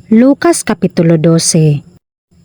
Lukas Kapitulo 12.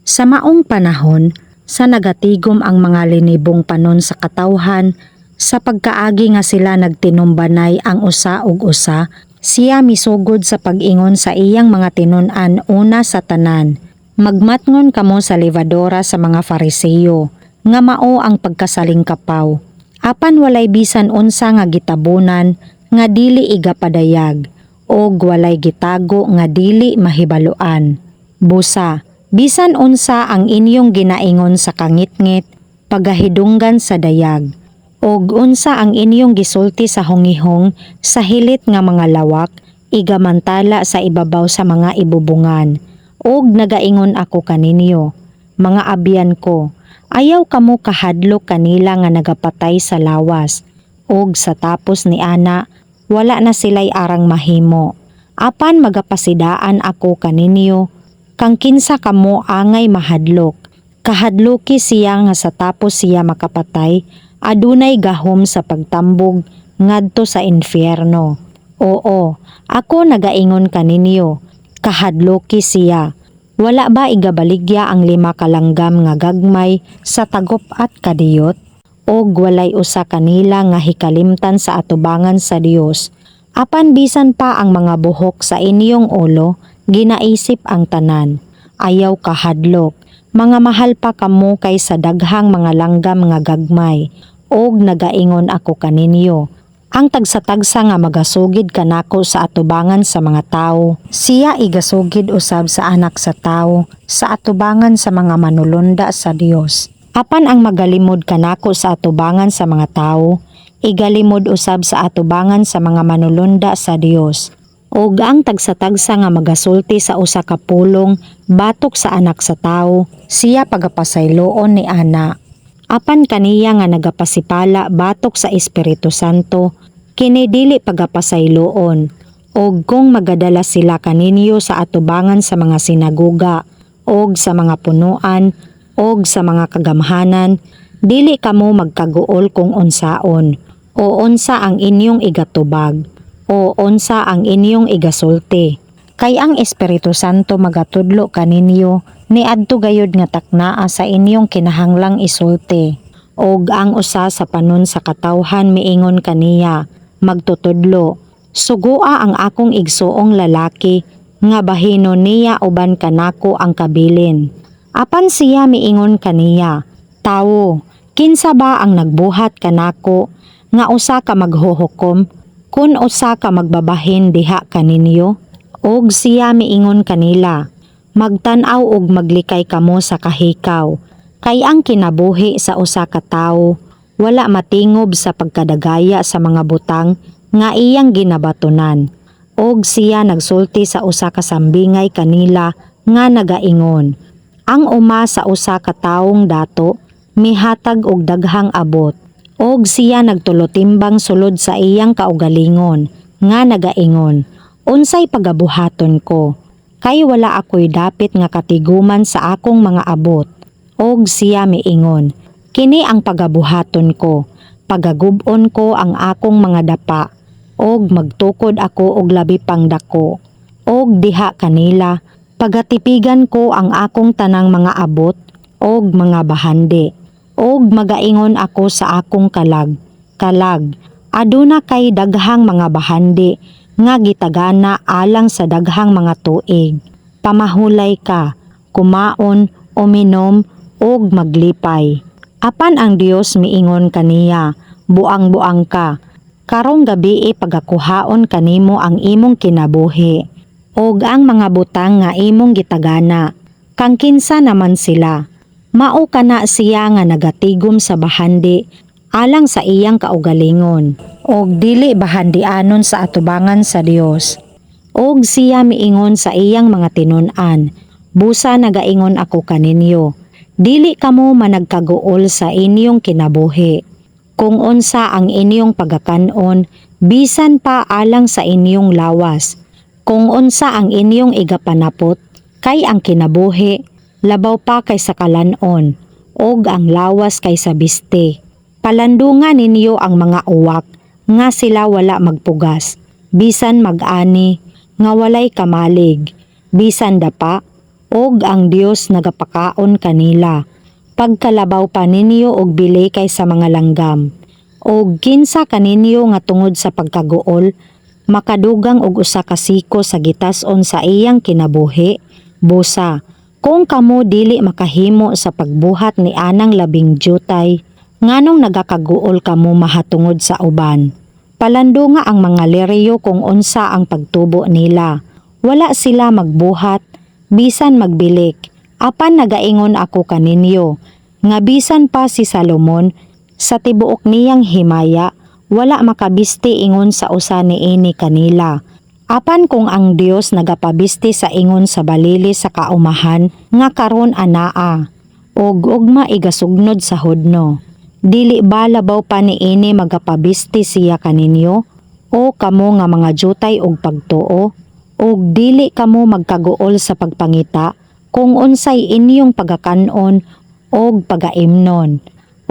Sa maong panahon, sa nagatigom ang mga linibong panon sa katawhan, sa pagkaagi nga sila nagtinumbanay ang usa ug usa, siya misugod sa pag-ingon sa iyang mga tinun-an una sa tanan. Magmatngon kamo sa levadora sa mga Fariseyo, nga mao ang pagkasalingkapaw. Apan walay bisan unsa nga gitabunan, nga dili igapadayag, o walay gitago nga dili mahibaluan. Busa, bisan unsa ang inyong ginaingon sa kangitngit, pagahidunggan sa dayag, og unsa ang inyong gisulti sa hungihong sa hilit nga mga lawak, igamantala sa ibabaw sa mga ibubungan. Og nagaingon ako kaninyo, mga abyan ko, ayaw kamo kahadlok kanila nga nagapatay sa lawas, og sa tapos ni ana, wala na sila'y arang mahimo. Apan magapasidaan ako kaninyo, kang kinsa kamo angay mahadlok. Kahadloki siya nga sa tapos siya makapatay, adunay gahom sa pagtambog ngadto sa infierno. Oo, ako nagaingon kaninyo, kahadloki siya. Wala ba igabaligya ang 5 kalanggam nga gagmay sa tagop at kadiyot? Og walay usa kanila nga hikalimtan sa atubangan sa Dios. Apan bisan pa ang mga buhok sa inyong ulo, ginaisip ang tanan. Ayaw kahadlok, mga mahal pa kamo kaysa daghang mga langgam nga gagmay. Og nagaingon ako kaninyo, ang tagsa-tagsa nga magasugid kanako sa atubangan sa mga tawo, siya igasugid usab sa anak sa tawo, sa atubangan sa mga manulunda sa Dios. Apan ang magalimod kanako sa atubangan sa mga tawo, igalimod usab sa atubangan sa mga manulunda sa Dios. Og ang tagsa-tagsa nga magasulti sa usa ka pulong batok sa anak sa tawo, siya pagapasayloon ni ana. Apan kaniya nga nagapasipala batok sa Espiritu Santo, kini dili pagapasayloon. Og kung magadala sila kaninyo sa atubangan sa mga sinagoga, og sa mga punuan, og sa mga kagamhanan, dili kamo magkaguol kung unsaon, o unsa ang inyong igatubag, o unsa ang inyong igasulti. Kay ang Espiritu Santo magatudlo kaninyo, niadto gayud nga taknaa sa inyong kinahanglang isulti. Og ang usa sa panon sa katawhan miingon kaniya, magtutudlo, sugua ang akong igsuong lalaki, nga bahino niya uban kanako ang kabilin. Apan siya miingon kaniya, tawo, kinsa ba ang nagbuhat kanako, nga usa ka maghuhukom, kun usa ka magbabahin diha kaninyo? Og siya miingon kanila, magtan-aw og maglikay kamo sa kahikaw, kay ang kinabuhi sa usa ka tawo, wala matingob sa pagkadagaya sa mga butang nga iyang ginabatunan. Og siya nagsulti sa usa ka sambingay kanila nga nagaingon, ang uma sa usa ka tawong dato, mihatag og daghang abot, og siya nagtulotimbang sulod sa iyang kaugalingon, nga nagaingon, unsay pagabuhaton ko, kay wala ako'y dapit nga katiguman sa akong mga abot. Og siya miingon, kini ang pagabuhaton ko, pagagubon ko ang akong mga dapa, og magtukod ako og labi pang dako, og diha kanila, pagatipigan ko ang akong tanang mga abot, og mga bahandi, og magaingon ako sa akong kalag, aduna kay daghang mga bahandi, nga gitagana alang sa daghang mga tuig. Pamahulay ka, kumaon, uminom, og maglipay. Apan ang Dios miingon kaniya, buang-buang ka, karong gabii pagakuhaon kanimo ang imong kinabuhi. Og ang mga butang nga imong gitagana, kang kinsa naman sila, mao kana siya nga nagatigom sa bahandi, alang sa iyang kaugalingon, og dili bahandianon sa atubangan sa Dios. Og siya miingon sa iyang mga tinun-an, busa nagaingon ako kaninyo, dili kamo managkaguol sa inyong kinabuhi. Kung unsa ang inyong pagakanon, bisan pa alang sa inyong lawas, kung unsa ang inyong igapanapot, kay ang kinabuhi, labaw pa kay sa kalanon, og ang lawas kay sa biste. Palandungan ninyo ang mga uwak, nga sila wala magpugas, bisan mag-ani, nga walay kamalig, bisan dapa, og ang Dios nagapakaon kanila. Pagkalabaw pa ninyo og bili kay sa mga langgam. Og kinsa kaninyo nga tungod sa pagkaguol, makadugang og usa ka siko sa gitas-on sa iyang kinabuhi. Busa, kung kamo dili makahimo sa pagbuhat ni anang labing jutay, nganong nagakaguol kamo mahatungod sa uban. Palando nga ang mga leriyo kung unsa ang pagtubo nila. Wala sila magbuhat, bisan magbilik. Apan nagaingon ako kaninyo, nga bisan pa si Salomon, sa tibuok niyang himaya, wala makabisti ingon sa usa niini kanila. Apan kung ang Dios nagapabisti sa ingon sa balili sa kaumahan, nga karon anaa, og ugma igasugnod sa hudno. Dili ba labaw pa niini magapabisti siya kaninyo? O kamo nga mga jutay og pagtuo? Og dili kamo magkaguol sa pagpangita kung unsay inyong pagakanon og pagaimnon?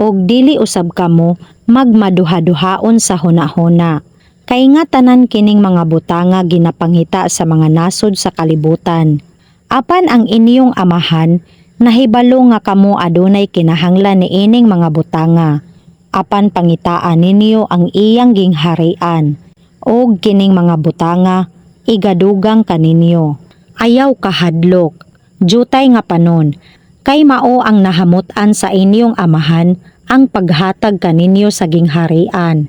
Og dili usab kamo magmaduha-duhaon sa hunahuna. Kay nga tanan kining mga butanga ginapanghita sa mga nasod sa kalibutan. Apan ang inyong amahan, nahibalo nga kamo adunay kinahanglan niining mga butanga. Apan pangitaan ninyo ang iyang gingharian. Og kining mga butanga, igadugang kaninyo. Ayaw kahadlok, jutay nga panon. Kay mao ang nahamutan sa inyong amahan ang paghatag kaninyo sa gingharian.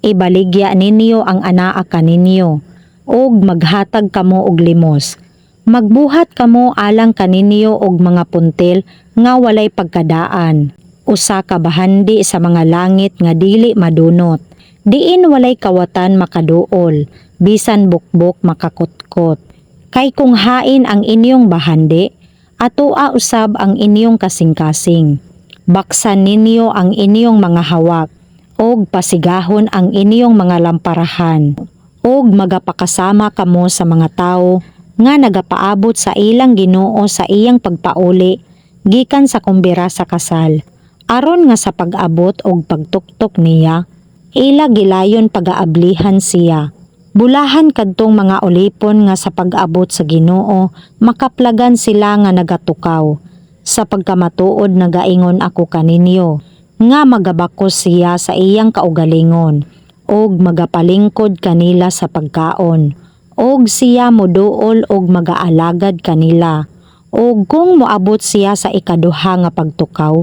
Ibaligya ninyo ang anaa kaninyo, og maghatag kamo og limos. Magbuhat kamo alang kaninyo og mga puntil nga walay pagkadaan. Usa ka bahandi sa mga langit nga dili madunot. Diin walay kawatan makaduol, bisan bukbok makakutkot. Kay kung hain ang inyong bahandi, atoa usab ang inyong kasing-kasing. Baksan ninyo ang inyong mga hawak, og pasigahon ang inyong mga lamparahan, og magapakasama kamo sa mga tawo nga nagapaabot sa ilang Ginoo sa iyang pagpauli gikan sa kumbira sa kasal. Aron nga sa pag-abot og pagtuktok niya, ila gilayon pagaablihan siya. Bulahan kadtong mga ulipon nga sa pag-abot sa Ginoo, makaplagan sila nga nagatukaw. Sa pagkamatuod nagaingon ako kaninyo, nga magabakos siya sa iyang kaugalingon, og magapalingkod kanila sa pagkaon, og siya moduol og magaalagad kanila, og kung moabot siya sa ikaduha nga pagtukaw,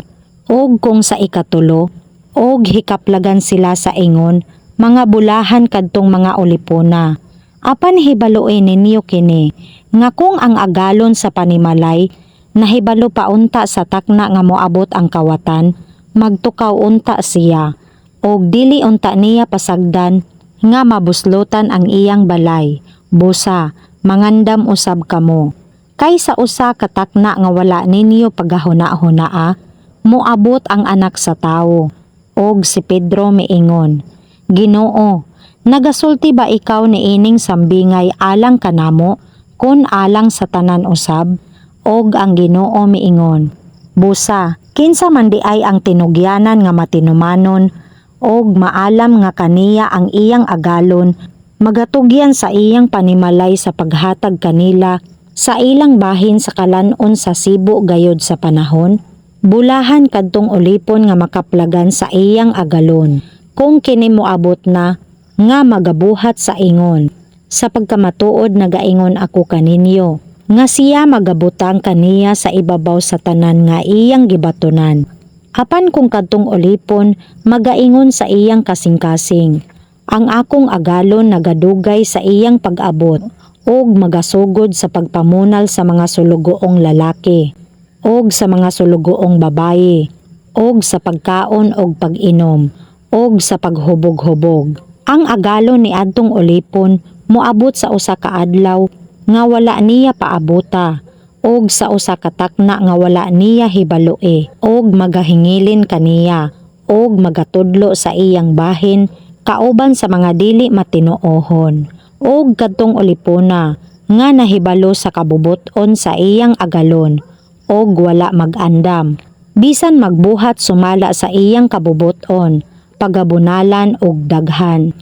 og kung sa ikatulo, og hikaplagan sila sa ingon, mga bulahan kadtong mga ulipona. Apan hibaluin ninyo kini, nga kung ang agalon sa panimalay, nahibalo pa unta sa takna nga moabot ang kawatan, magtukaw unta siya, og dili unta niya pasagdan, nga mabuslutan ang iyang balay. Busa, mangandam usab kamo. Kay sa usa ka takna nga wala ninyo pagahuna-hunaa, moabot ang anak sa tawo. Og si Pedro miingon, Ginoo, nagasulti ba ikaw ni ining sambingay alang kanamo, kun alang sa tanan usab? Og ang Ginoo miingon, Busa, kinsa man di ay ang tinugyanan nga matinumanon, og maalam nga kaniya ang iyang agalon, magatugyan sa iyang panimalay sa paghatag kanila sa ilang bahin sa kalanon sa Sibo gayod sa panahon. Bulahan kadtong ulipon nga makaplagan sa iyang agalon, kung kini moabot na, nga magabuhat sa ingon. Sa pagkamatuod nagaingon ako kaninyo, nga siya magabutang kaniya sa ibabaw sa tanan nga iyang gibatunan. Apan kung kadtong ulipon, magaingon sa iyang kasing-kasing. Ang akong agalon nagadugay sa iyang pag-abot, og magasugod sa pagpamunal sa mga sulugoong lalaki, og sa mga sulugoong babaye, og sa pagkaon og pag-inom, og sa paghubog-hubog. Ang agalon ni adtong ulipon moabot sa usa ka adlaw nga wala niya paabuta, og sa usa ka takna nga wala niya hibalue, og magahingilin kaniya, og magatudlo sa iyang bahin kauban sa mga dili matinuohon, og kadtong ulipona nga nahibalo sa kabubuton sa iyang agalon, og wala mag-andam, bisan magbuhat sumala sa iyang kabubuton, pagabunalan og daghan.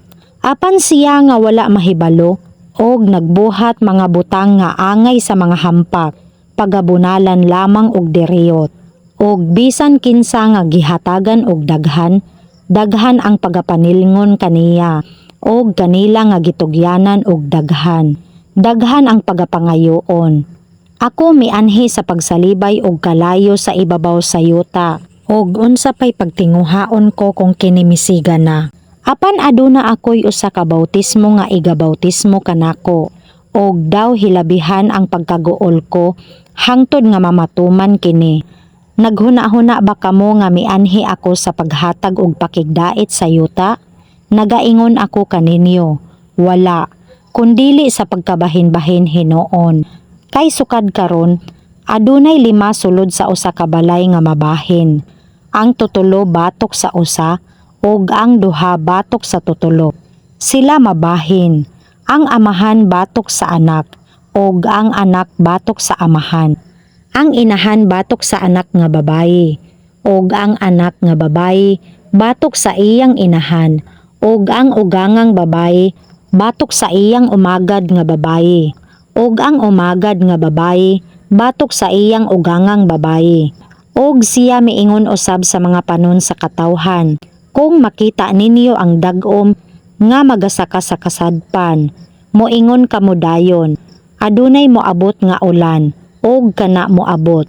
Apan siya nga wala mahibalo, og nagbuhat mga butang nga angay sa mga hampak, pagabunalan lamang og diriyot. Og bisan kinsa nga gihatagan og daghan, daghan ang pagapanilngon kaniya, og kanila nga gitugyanan og daghan. Daghan ang pagapangayoon. Ako mianhi sa pagsalibay og kalayo sa ibabaw sa yuta, og unsa pay pagtinguhaon ko kung kinimisiga na. Apan aduna ako'y usa ka bautismo nga igabautismo kanako, og daw hilabihan ang pagkaguol ko hangtod nga mamatuman kini. Naghuna-huna ba kamo nga mianhi ako sa paghatag og pakigdait sa yuta? Nagaingon ako kaninyo, wala, kundili sa pagkabahin-bahin hinoon. Kay sukad karon, adunay 5 sulod sa usa ka balay nga mabahin. Ang tutulo batok sa usa, ug ang 2 batok sa tutulo. Sila mabahin, ang amahan batok sa anak, ug ang anak batok sa amahan. Ang inahan batok sa anak nga babayi, ug ang anak nga babayi batok sa iyang inahan, ug ang ugangang babayi batok sa iyang umagad nga babayi, ug ang umagad nga babayi batok sa iyang ugangang babayi. Ug siya miingon usab sa mga panon sa katawhan, kung makita ninyo ang dagom nga magasaka sa kasadpan, moingon kamo dayon, adunay moabot nga ulan, og kana moabot.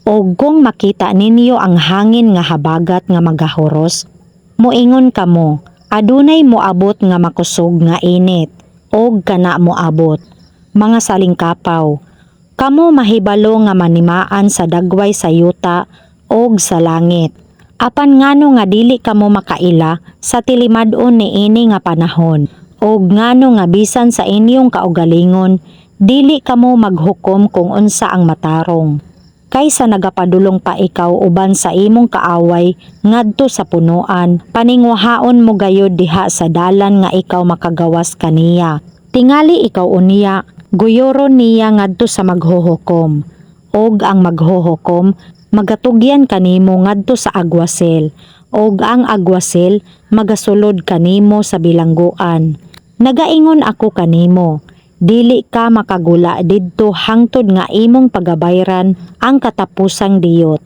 Og kung makita ninyo ang hangin nga habagat nga magahuros, moingon kamo, adunay moabot nga makusog nga init, og kana moabot. Mga salingkapaw, kamo mahibalo nga manimaan sa dagway sa yuta og sa langit. Apan ngano nga dili kamo makaila sa tilimad-on niini nga panahon, og ngano nga bisan sa inyong kaugalingon, dili kamo maghukom kung unsa ang matarong. Kaysa nagapadulong pa ikaw uban sa imong kaaway ngadto sa punuan, paningwahaon mo gayud diha sa dalan nga ikaw makagawas kaniya. Tingali ikaw uniya, guyoron niya ngadto sa maghuhukom. Og ang maghuhukom, magatugyan kanimo ngadto sa agwasel, og ang agwasel magasulod kanimo sa bilangguan. Nagaingon ako kanimo, dili ka makagula didto hangtod nga imong pagabayran ang katapusang diyot.